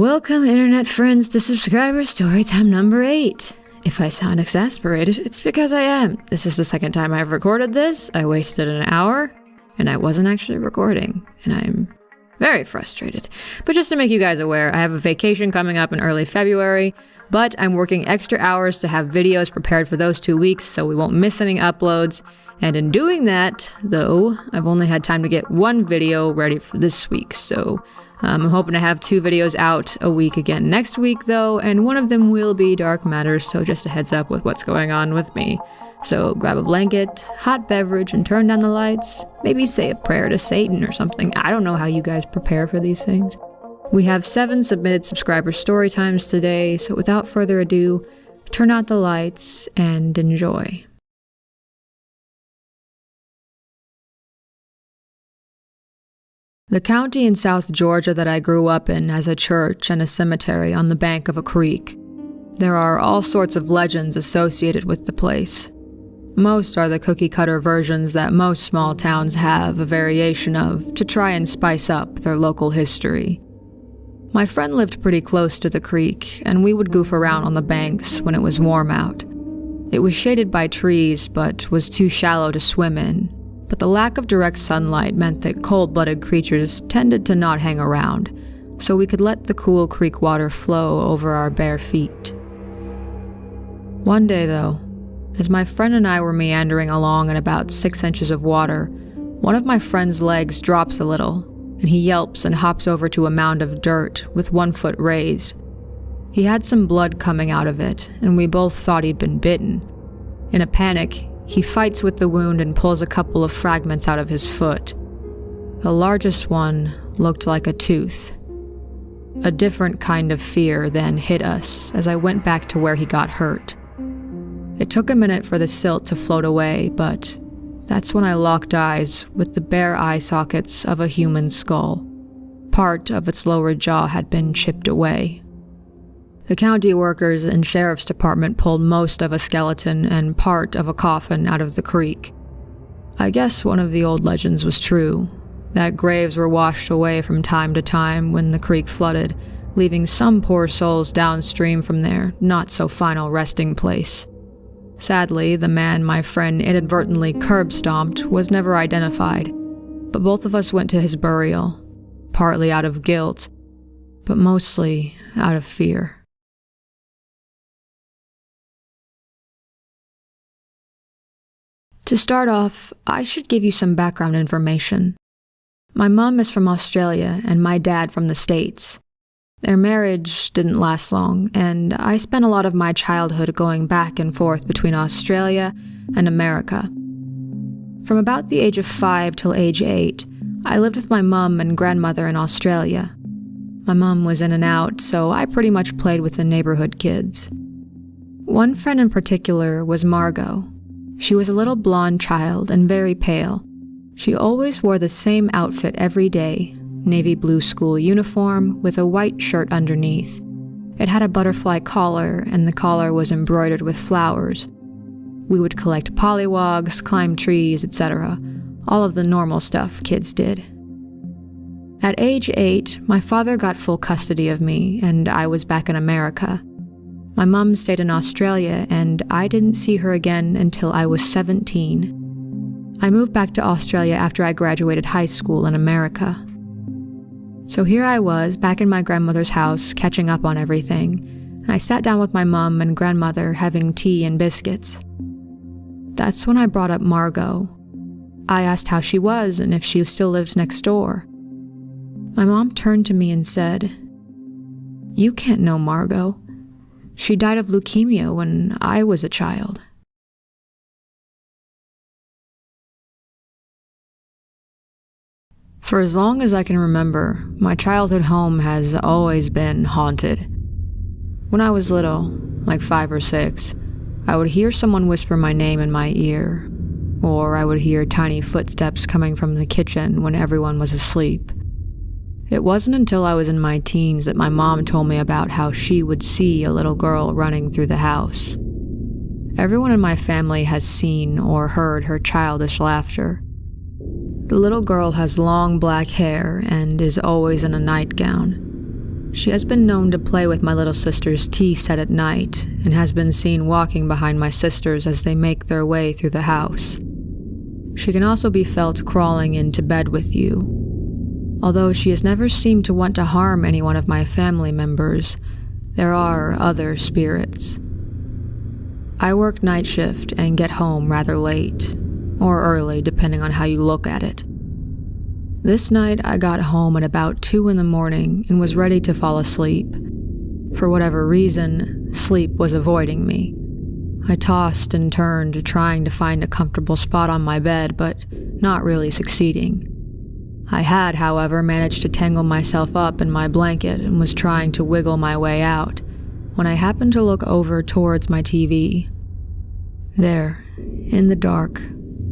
Welcome, internet friends, to subscriber storytime number 8. If I sound exasperated, it's because I am. This is the second time I've recorded this. I wasted an hour, and I wasn't actually recording, and I'm very frustrated. But just to make you guys aware, I have a vacation coming up in early February, but I'm working extra hours to have videos prepared for those 2 weeks, so we won't miss any uploads. And in doing that, though, I've only had time to get one video ready for this week, so I'm hoping to have 2 videos out a week again next week, though, and one of them will be Dark Matters, so just a heads up with what's going on with me. So grab a blanket, hot beverage, and turn down the lights. Maybe say a prayer to Satan or something. I don't know how you guys prepare for these things. We have 7 submitted subscriber story times today, so without further ado, turn out the lights and enjoy. The county in South Georgia that I grew up in has a church and a cemetery on the bank of a creek. There are all sorts of legends associated with the place. Most are the cookie-cutter versions that most small towns have a variation of to try and spice up their local history. My friend lived pretty close to the creek, and we would goof around on the banks when it was warm out. It was shaded by trees, but was too shallow to swim in. But the lack of direct sunlight meant that cold-blooded creatures tended to not hang around, so we could let the cool creek water flow over our bare feet. One day, though, as my friend and I were meandering along in about 6 inches of water, one of my friend's legs drops a little, and he yelps and hops over to a mound of dirt with 1 foot raised. He had some blood coming out of it, and we both thought he'd been bitten. In a panic, he fights with the wound and pulls a couple of fragments out of his foot. The largest one looked like a tooth. A different kind of fear then hit us as I went back to where he got hurt. It took a minute for the silt to float away, but that's when I locked eyes with the bare eye sockets of a human skull. Part of its lower jaw had been chipped away. The county workers and sheriff's department pulled most of a skeleton and part of a coffin out of the creek. I guess one of the old legends was true, that graves were washed away from time to time when the creek flooded, leaving some poor souls downstream from their not-so-final resting place. Sadly, the man my friend inadvertently curb-stomped was never identified, but both of us went to his burial, partly out of guilt, but mostly out of fear. To start off, I should give you some background information. My mom is from Australia and my dad from the States. Their marriage didn't last long, and I spent a lot of my childhood going back and forth between Australia and America. From about the age of 5 till age 8, I lived with my mom and grandmother in Australia. My mom was in and out, so I pretty much played with the neighborhood kids. One friend in particular was Margot. She was a little blonde child and very pale. She always wore the same outfit every day, navy blue school uniform with a white shirt underneath. It had a butterfly collar, and the collar was embroidered with flowers. We would collect pollywogs, climb trees, etc., all of the normal stuff kids did. At age 8, my father got full custody of me, and I was back in America. My mom stayed in Australia, and I didn't see her again until I was 17. I moved back to Australia after I graduated high school in America. So here I was, back in my grandmother's house, catching up on everything, and I sat down with my mom and grandmother having tea and biscuits. That's when I brought up Margot. I asked how she was and if she still lives next door. My mom turned to me and said, "You can't know Margot. She died of leukemia when I was a child." For as long as I can remember, my childhood home has always been haunted. When I was little, like 5 or 6, I would hear someone whisper my name in my ear, or I would hear tiny footsteps coming from the kitchen when everyone was asleep. It wasn't until I was in my teens that my mom told me about how she would see a little girl running through the house. Everyone in my family has seen or heard her childish laughter. The little girl has long black hair and is always in a nightgown. She has been known to play with my little sister's tea set at night and has been seen walking behind my sisters as they make their way through the house. She can also be felt crawling into bed with you. Although she has never seemed to want to harm any one of my family members, there are other spirits. I work night shift and get home rather late, or early depending on how you look at it. This night I got home at about 2 in the morning and was ready to fall asleep. For whatever reason, sleep was avoiding me. I tossed and turned, trying to find a comfortable spot on my bed, but not really succeeding. I had, however, managed to tangle myself up in my blanket and was trying to wiggle my way out, when I happened to look over towards my TV. There, in the dark,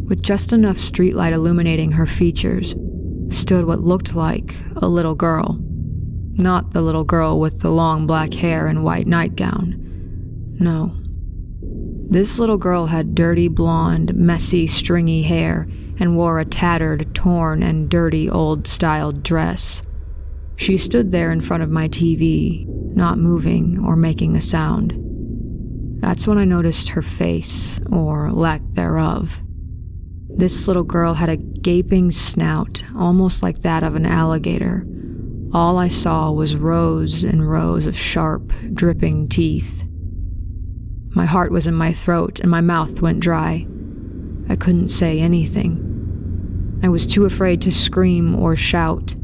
with just enough streetlight illuminating her features, stood what looked like a little girl. Not the little girl with the long black hair and white nightgown. No. This little girl had dirty blonde, messy, stringy hair and wore a tattered, torn, and dirty old-styled dress. She stood there in front of my TV, not moving or making a sound. That's when I noticed her face, or lack thereof. This little girl had a gaping snout, almost like that of an alligator. All I saw was rows and rows of sharp, dripping teeth. My heart was in my throat and my mouth went dry. I couldn't say anything. I was too afraid to scream or shout.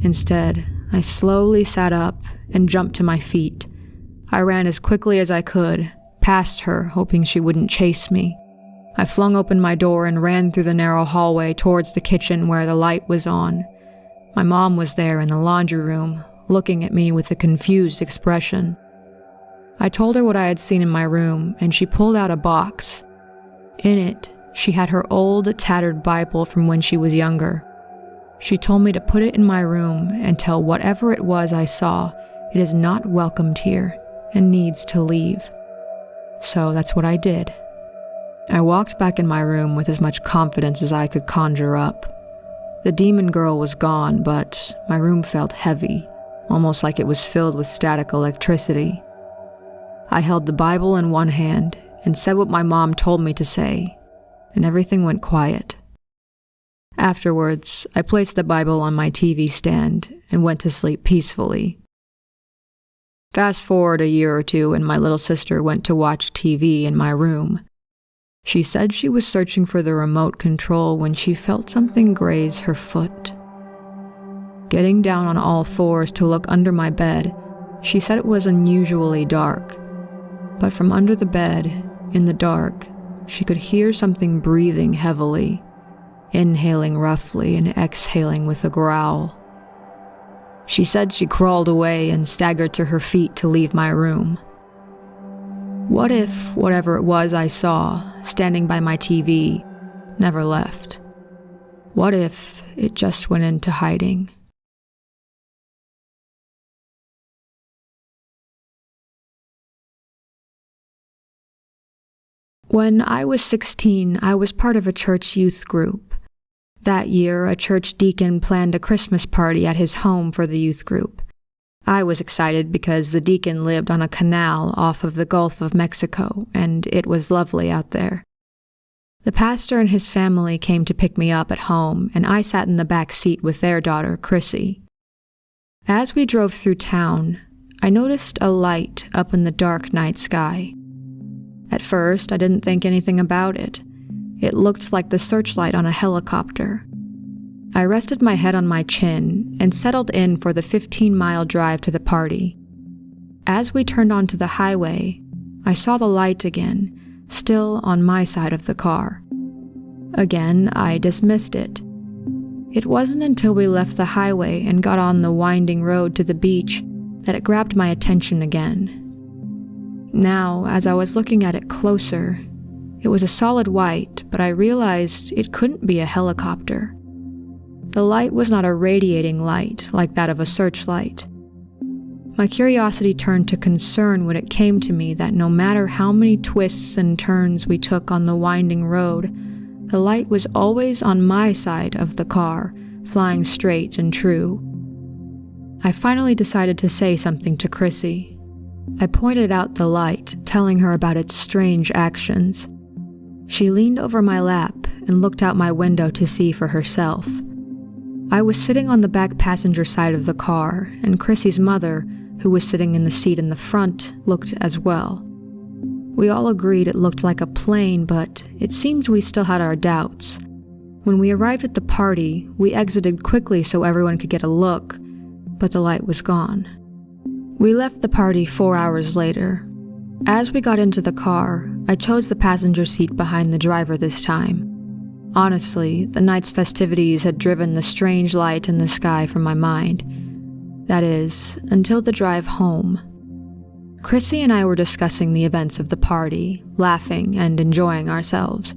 Instead, I slowly sat up and jumped to my feet. I ran as quickly as I could, past her, hoping she wouldn't chase me. I flung open my door and ran through the narrow hallway towards the kitchen where the light was on. My mom was there in the laundry room, looking at me with a confused expression. I told her what I had seen in my room, and she pulled out a box. In it, she had her old, tattered Bible from when she was younger. She told me to put it in my room and tell whatever it was I saw it is not welcomed here and needs to leave. So that's what I did. I walked back in my room with as much confidence as I could conjure up. The demon girl was gone, but my room felt heavy, almost like it was filled with static electricity. I held the Bible in one hand and said what my mom told me to say, and everything went quiet. Afterwards, I placed the Bible on my TV stand and went to sleep peacefully. Fast forward a year or two and my little sister went to watch TV in my room. She said she was searching for the remote control when she felt something graze her foot. Getting down on all fours to look under my bed, she said it was unusually dark. But from under the bed, in the dark, she could hear something breathing heavily, inhaling roughly and exhaling with a growl. She said she crawled away and staggered to her feet to leave my room. What if whatever it was I saw, standing by my TV, never left? What if it just went into hiding? When I was 16, I was part of a church youth group. That year, a church deacon planned a Christmas party at his home for the youth group. I was excited because the deacon lived on a canal off of the Gulf of Mexico, and it was lovely out there. The pastor and his family came to pick me up at home, and I sat in the back seat with their daughter, Chrissy. As we drove through town, I noticed a light up in the dark night sky. At first, I didn't think anything about it. It looked like the searchlight on a helicopter. I rested my head on my chin and settled in for the 15-mile drive to the party. As we turned onto the highway, I saw the light again, still on my side of the car. Again, I dismissed it. It wasn't until we left the highway and got on the winding road to the beach that it grabbed my attention again. Now, as I was looking at it closer, it was a solid white, but I realized it couldn't be a helicopter. The light was not a radiating light like that of a searchlight. My curiosity turned to concern when it came to me that no matter how many twists and turns we took on the winding road, the light was always on my side of the car, flying straight and true. I finally decided to say something to Chrissy. I pointed out the light, telling her about its strange actions. She leaned over my lap and looked out my window to see for herself. I was sitting on the back passenger side of the car, and Chrissy's mother, who was sitting in the seat in the front, looked as well. We all agreed it looked like a plane, but it seemed we still had our doubts. When we arrived at the party, we exited quickly so everyone could get a look, but the light was gone. We left the party 4 hours later. As we got into the car, I chose the passenger seat behind the driver this time. Honestly, the night's festivities had driven the strange light in the sky from my mind. That is, until the drive home. Chrissy and I were discussing the events of the party, laughing and enjoying ourselves.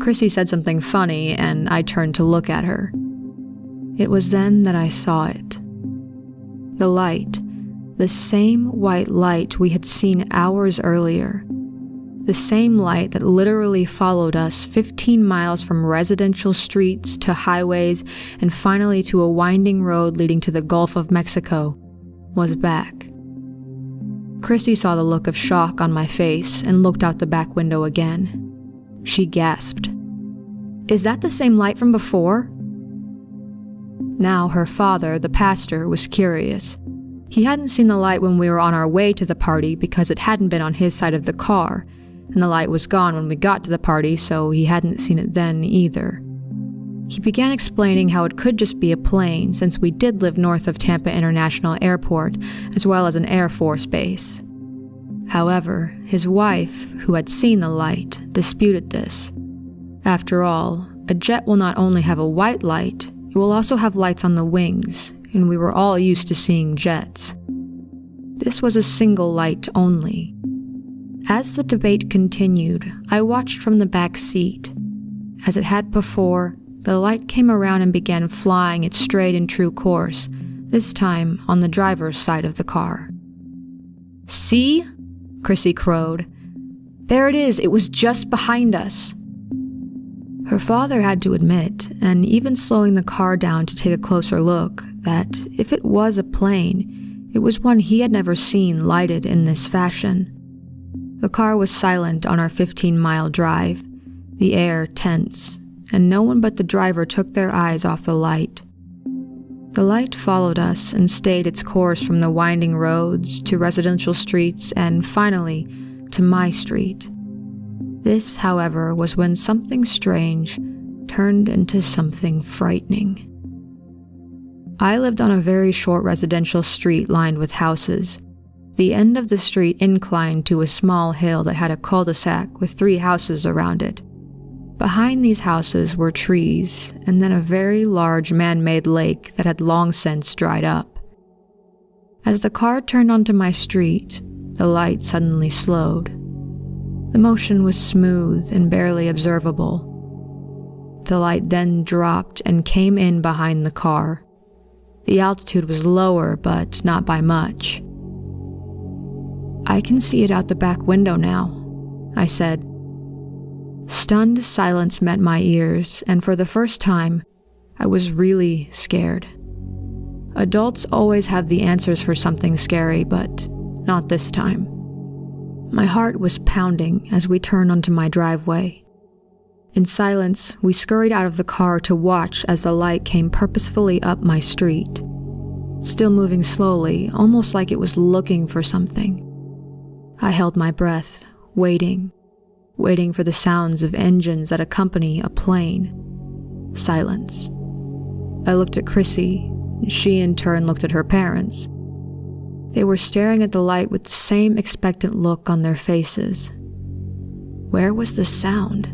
Chrissy said something funny, and I turned to look at her. It was then that I saw it. The light, the same white light we had seen hours earlier. The same light that literally followed us 15 miles from residential streets to highways and finally to a winding road leading to the Gulf of Mexico, was back. Chrissy saw the look of shock on my face and looked out the back window again. She gasped. "Is that the same light from before?" Now her father, the pastor, was curious. He hadn't seen the light when we were on our way to the party because it hadn't been on his side of the car, and the light was gone when we got to the party, so he hadn't seen it then either. He began explaining how it could just be a plane since we did live north of Tampa International Airport, as well as an Air Force base. However, his wife, who had seen the light, disputed this. After all, a jet will not only have a white light, it will also have lights on the wings, and we were all used to seeing jets. This was a single light only. As the debate continued, I watched from the back seat. As it had before, the light came around and began flying its straight and true course, this time on the driver's side of the car. "See?" Chrissy crowed. "There it is, it was just behind us." Her father had to admit, and even slowing the car down to take a closer look, that if it was a plane, it was one he had never seen lighted in this fashion. The car was silent on our 15-mile drive, the air tense, and no one but the driver took their eyes off the light. The light followed us and stayed its course from the winding roads to residential streets and finally to my street. This, however, was when something strange turned into something frightening. I lived on a very short residential street lined with houses. The end of the street inclined to a small hill that had a cul-de-sac with 3 houses around it. Behind these houses were trees, and then a very large man-made lake that had long since dried up. As the car turned onto my street, the light suddenly slowed. The motion was smooth and barely observable. The light then dropped and came in behind the car. The altitude was lower, but not by much. "I can see it out the back window now," I said. Stunned silence met my ears, and for the first time, I was really scared. Adults always have the answers for something scary, but not this time. My heart was pounding as we turned onto my driveway. In silence, we scurried out of the car to watch as the light came purposefully up my street, still moving slowly, almost like it was looking for something. I held my breath, waiting for the sounds of engines that accompany a plane. Silence. I looked at Chrissy, and she in turn looked at her parents. They were staring at the light with the same expectant look on their faces. Where was the sound?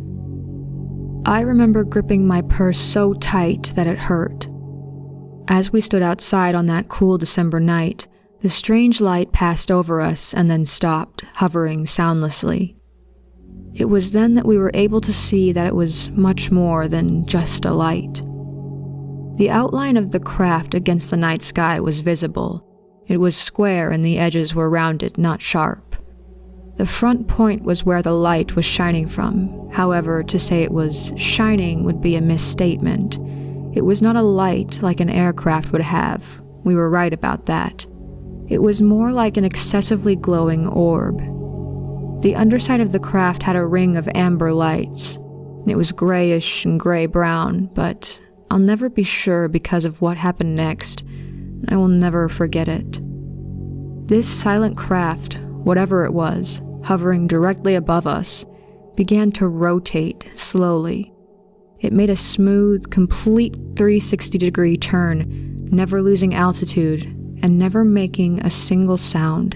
I remember gripping my purse so tight that it hurt. As we stood outside on that cool December night, the strange light passed over us and then stopped, hovering soundlessly. It was then that we were able to see that it was much more than just a light. The outline of the craft against the night sky was visible. It was square and the edges were rounded, not sharp. The front point was where the light was shining from. However, to say it was shining would be a misstatement. It was not a light like an aircraft would have, We were right about that. It was more like an excessively glowing orb. The underside of the craft had a ring of amber lights, and it was grayish and gray-brown, but I'll never be sure because of what happened next. I will never forget it. This silent craft, whatever it was, hovering directly above us, began to rotate slowly. It made a smooth, complete 360-degree turn, never losing altitude and never making a single sound.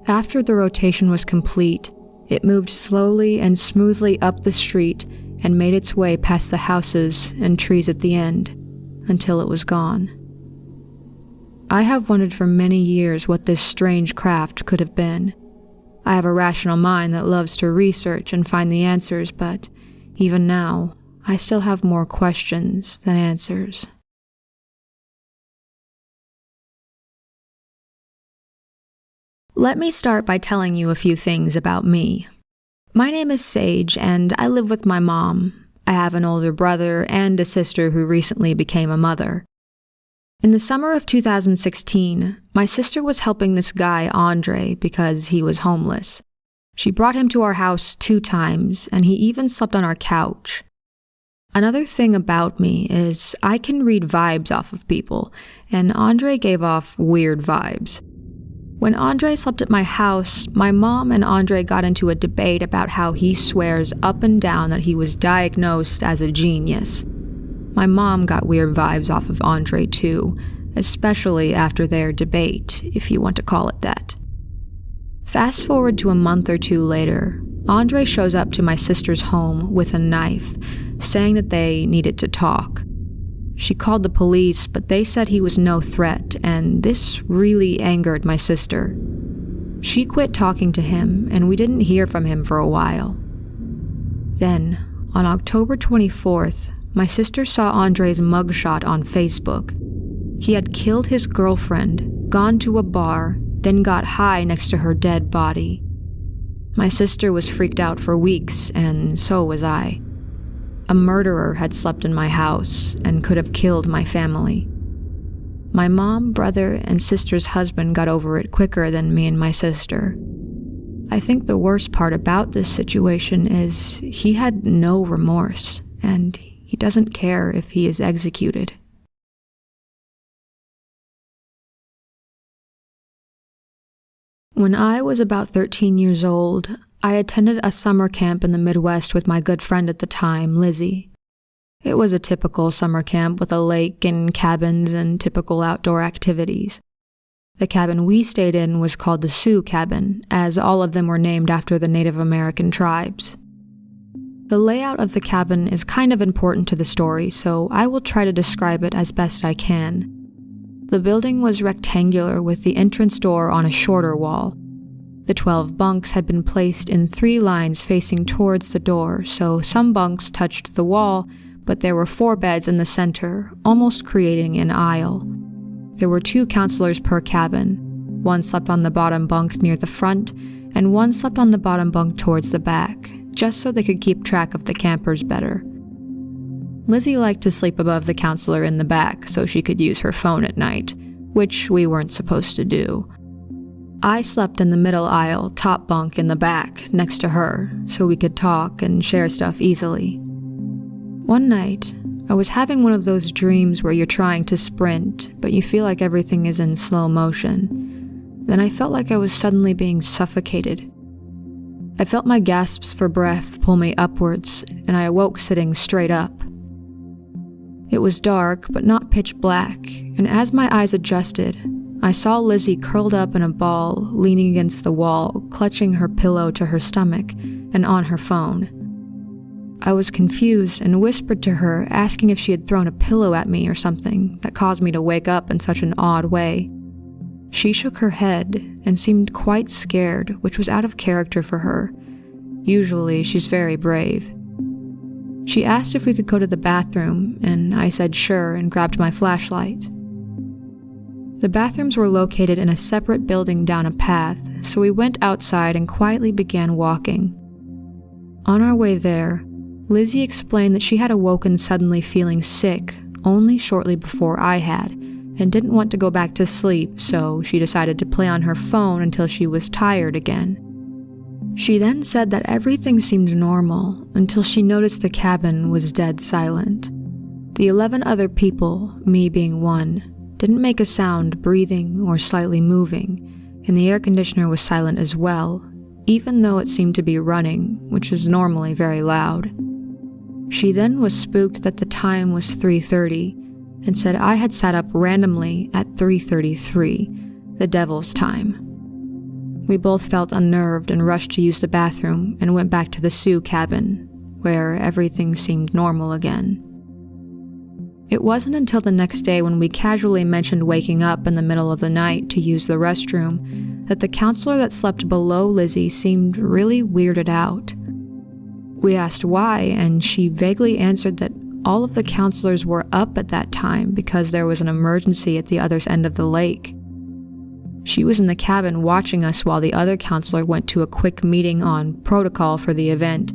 After the rotation was complete, it moved slowly and smoothly up the street and made its way past the houses and trees at the end, until it was gone. I have wondered for many years what this strange craft could have been. I have a rational mind that loves to research and find the answers, but even now, I still have more questions than answers. Let me start by telling you a few things about me. My name is Sage, and I live with my mom. I have an older brother and a sister who recently became a mother. In the summer of 2016, my sister was helping this guy, Andre, because he was homeless. She brought him to our house 2 times, and he even slept on our couch. Another thing about me is I can read vibes off of people, and Andre gave off weird vibes. When Andre slept at my house, my mom and Andre got into a debate about how he swears up and down that he was diagnosed as a genius. My mom got weird vibes off of Andre too, especially after their debate, if you want to call it that. Fast forward to a month or 2 later, Andre shows up to my sister's home with a knife, saying that they needed to talk. She called the police, but they said he was no threat, and this really angered my sister. She quit talking to him, and we didn't hear from him for a while. Then, on October 24th, my sister saw Andre's mugshot on Facebook. He had killed his girlfriend, gone to a bar, then got high next to her dead body. My sister was freaked out for weeks, and so was I. A murderer had slept in my house and could have killed my family. My mom, brother, and sister's husband got over it quicker than me and my sister. I think the worst part about this situation is he had no remorse, and he doesn't care if he is executed. When I was about 13 years old, I attended a summer camp in the Midwest with my good friend at the time, Lizzie. It was a typical summer camp with a lake and cabins and typical outdoor activities. The cabin we stayed in was called the Sioux Cabin, as all of them were named after the Native American tribes. The layout of the cabin is kind of important to the story, so I will try to describe it as best I can. The building was rectangular with the entrance door on a shorter wall. The 12 bunks had been placed in 3 lines facing towards the door, so some bunks touched the wall, but there were 4 beds in the center, almost creating an aisle. There were 2 counselors per cabin. One slept on the bottom bunk near the front, and one slept on the bottom bunk towards the back, just so they could keep track of the campers better. Lizzie liked to sleep above the counselor in the back so she could use her phone at night, which we weren't supposed to do. I slept in the middle aisle, top bunk in the back, next to her, so we could talk and share stuff easily. One night, I was having one of those dreams where you're trying to sprint, but you feel like everything is in slow motion. Then I felt like I was suddenly being suffocated. I felt my gasps for breath pull me upwards, and I awoke sitting straight up. It was dark, but not pitch black, and as my eyes adjusted, I saw Lizzie curled up in a ball, leaning against the wall, clutching her pillow to her stomach, and on her phone. I was confused and whispered to her, asking if she had thrown a pillow at me or something that caused me to wake up in such an odd way. She shook her head and seemed quite scared, which was out of character for her. Usually, she's very brave. She asked if we could go to the bathroom, and I said sure and grabbed my flashlight. The bathrooms were located in a separate building down a path, so we went outside and quietly began walking. On our way there, Lizzie explained that she had awoken suddenly feeling sick only shortly before I had, and didn't want to go back to sleep, so she decided to play on her phone until she was tired again. She then said that everything seemed normal until she noticed the cabin was dead silent. The 11 other people, me being one, didn't make a sound breathing or slightly moving, and the air conditioner was silent as well, even though it seemed to be running, which is normally very loud. She then was spooked that the time was 3:30 and said I had sat up randomly at 3:33, the devil's time. We both felt unnerved and rushed to use the bathroom and went back to the Sioux cabin, where everything seemed normal again. It wasn't until the next day when we casually mentioned waking up in the middle of the night to use the restroom that the counselor that slept below Lizzie seemed really weirded out. We asked why, and she vaguely answered that all of the counselors were up at that time because there was an emergency at the other end of the lake. She was in the cabin watching us while the other counselor went to a quick meeting on protocol for the event,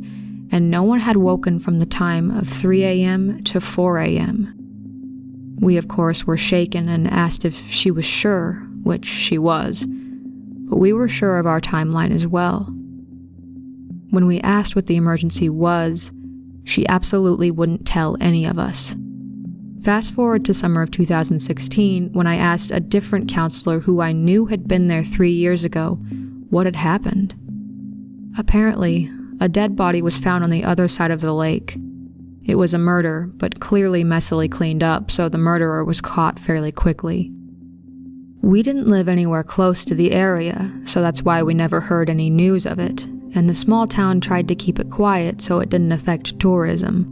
and no one had woken from the time of 3 a.m. to 4 a.m. We, of course, were shaken and asked if she was sure, which she was, but we were sure of our timeline as well. When we asked what the emergency was, she absolutely wouldn't tell any of us. Fast forward to summer of 2016, when I asked a different counselor who I knew had been there 3 years ago what had happened. Apparently, a dead body was found on the other side of the lake. It was a murder, but clearly messily cleaned up, so the murderer was caught fairly quickly. We didn't live anywhere close to the area, so that's why we never heard any news of it, and the small town tried to keep it quiet so it didn't affect tourism.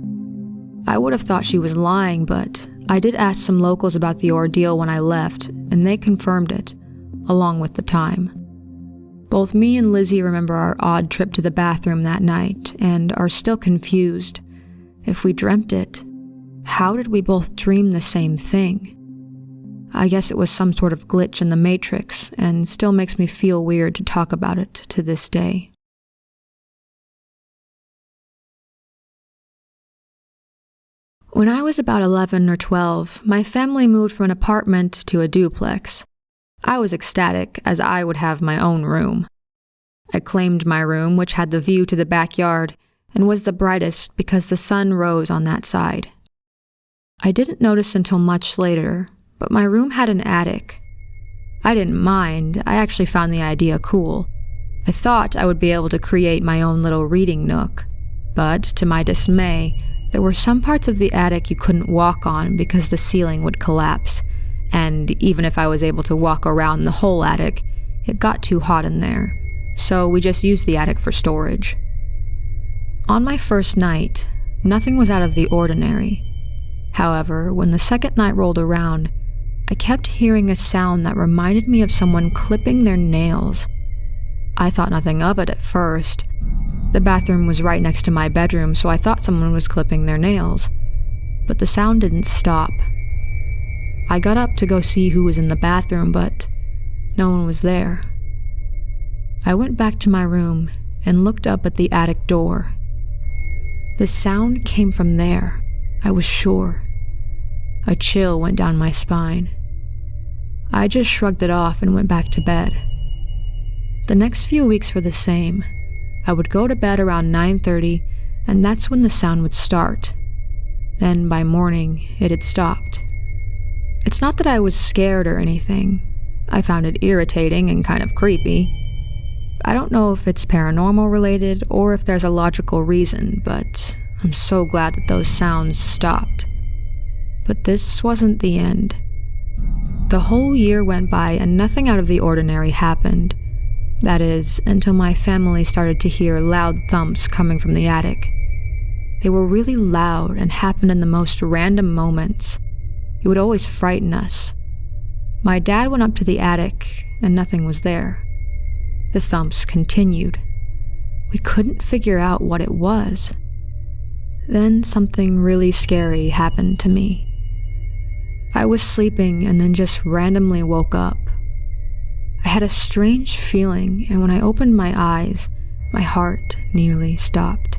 I would have thought she was lying, but I did ask some locals about the ordeal when I left, and they confirmed it, along with the time. Both me and Lizzie remember our odd trip to the bathroom that night, and are still confused. If we dreamt it, how did we both dream the same thing? I guess it was some sort of glitch in the Matrix, and still makes me feel weird to talk about it to this day. When I was about 11 or 12, my family moved from an apartment to a duplex. I was ecstatic, as I would have my own room. I claimed my room, which had the view to the backyard, and was the brightest because the sun rose on that side. I didn't notice until much later, but my room had an attic. I didn't mind, I actually found the idea cool. I thought I would be able to create my own little reading nook, but to my dismay, there were some parts of the attic you couldn't walk on because the ceiling would collapse, and even if I was able to walk around the whole attic, it got too hot in there, so we just used the attic for storage. On my first night, nothing was out of the ordinary. However, when the second night rolled around, I kept hearing a sound that reminded me of someone clipping their nails. I thought nothing of it at first. The bathroom was right next to my bedroom, so I thought someone was clipping their nails. But the sound didn't stop. I got up to go see who was in the bathroom, but no one was there. I went back to my room and looked up at the attic door. The sound came from there, I was sure. A chill went down my spine. I just shrugged it off and went back to bed. The next few weeks were the same. I would go to bed around 9:30, and that's when the sound would start. Then by morning, it had stopped. It's not that I was scared or anything. I found it irritating and kind of creepy. I don't know if it's paranormal related or if there's a logical reason, but I'm so glad that those sounds stopped. But this wasn't the end. The whole year went by and nothing out of the ordinary happened. That is, until my family started to hear loud thumps coming from the attic. They were really loud and happened in the most random moments. It would always frighten us. My dad went up to the attic, and nothing was there. The thumps continued. We couldn't figure out what it was. Then something really scary happened to me. I was sleeping and then just randomly woke up. I had a strange feeling, and when I opened my eyes, my heart nearly stopped.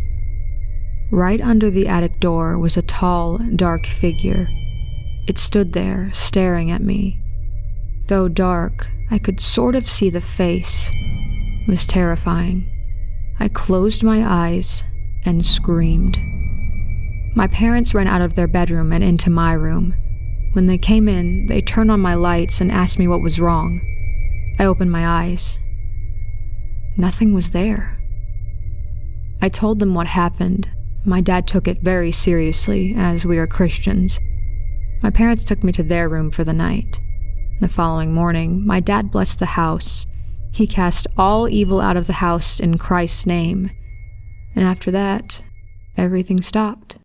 Right under the attic door was a tall, dark figure. It stood there, staring at me. Though dark, I could sort of see the face. It was terrifying. I closed my eyes and screamed. My parents ran out of their bedroom and into my room. When they came in, they turned on my lights and asked me what was wrong. I opened my eyes. Nothing was there. I told them what happened. My dad took it very seriously, as we are Christians. My parents took me to their room for the night. The following morning, my dad blessed the house. He cast all evil out of the house in Christ's name. And after that, everything stopped.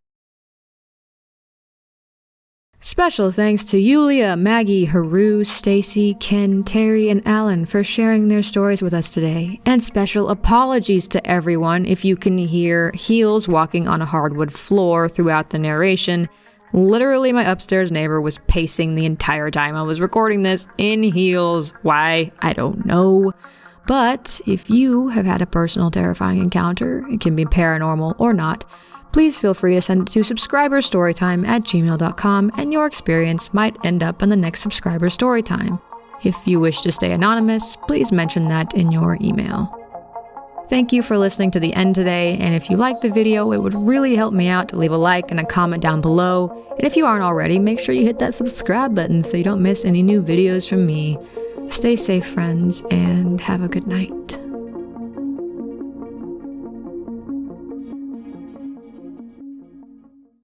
Special thanks to Yulia, Maggie, Haru, Stacy, Ken, Terry, and Alan for sharing their stories with us today. And special apologies to everyone if you can hear heels walking on a hardwood floor throughout the narration. Literally, my upstairs neighbor was pacing the entire time I was recording this in heels. Why? I don't know. But if you have had a personal terrifying encounter, it can be paranormal or not, please feel free to send it to subscriberstorytime@gmail.com, and your experience might end up in the next subscriber storytime. If you wish to stay anonymous, please mention that in your email. Thank you for listening to the end today, and if you liked the video, it would really help me out to leave a like and a comment down below. And if you aren't already, make sure you hit that subscribe button so you don't miss any new videos from me. Stay safe, friends, and have a good night.